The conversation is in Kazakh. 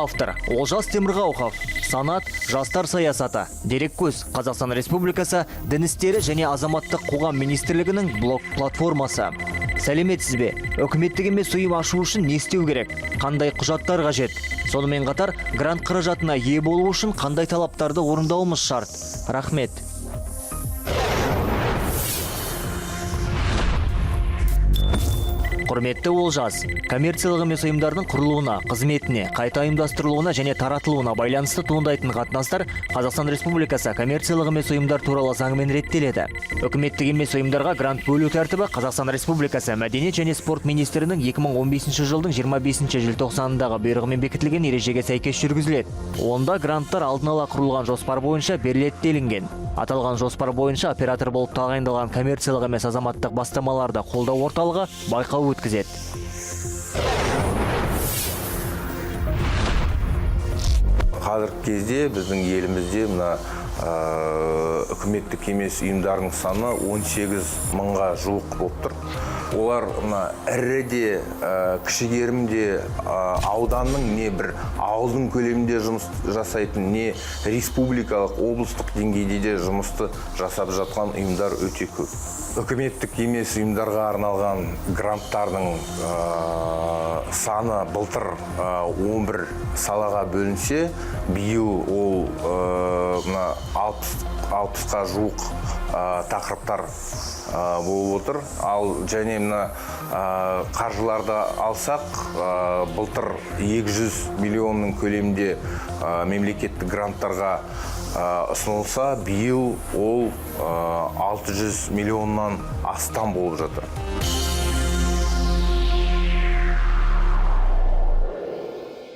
Автор Олжас Темірғауқов. Санат, жастар саясаты. Дереккөз Қазақстан Республикасы Дін істері және азаматтық қоғам министрлігінің блог платформасы. Сәлеметсіз бе? Үкіметтік емес ұйым ашу үшін не істеу керек? Қандай құжаттар қажет? Сонымен қатар грант қаражатына ие болу үшін қандай талаптарды орындауымыз шарт? Рахмет. Құрметті Олжас, коммерциялық емес ұйымдардың құрылуына, қызметіне, қайта ұйымдастырылуына және таратылуына байланысты туындайтын қатынастар Қазақстан Республикасы коммерциялық емес ұйымдар туралы заңмен реттеледі. Үкіметтік емес ұйымдарға грант бөлу тәртібі Қазақстан Республикасы Мәдениет және спорт министрінің 2015 жылдың 25 желтоқсанындағы бұйрығымен бекітілген ережеге сәйкес жүргізіледі. Онда гранттар алдын ала құрылған жоспар бойынша беріледі делінген. Аталған жоспар бойынша оператор болып тағайындалған коммерциялық емес азаматтық бастамаларды қолдау орталығы байқау өткізеді. Қазіргі кезде біздің елімізде мына үкіметтік емес ұйымдардың саны 18 мыңға жуық болып тұр. Олар ірі де, кішігерім де ауданның не бір ауылдың көлемінде жұмыс жасайтын, не республикалық, облыстық деңгейде де жұмысты жасап жатқан ұйымдар өте көп. Үкіметтік емес ұйымдарға арналған гранттардың саны былтыр 11 салаға бөлінсе, биыл ол 60-қа жуық тақырыптар болып отыр. Ал және қаржыларды алсақ, былтыр 200 миллионның көлемінде мемлекеттік гранттарға ұсынылса, биыл ол 600 миллионнан астам болып жатыр.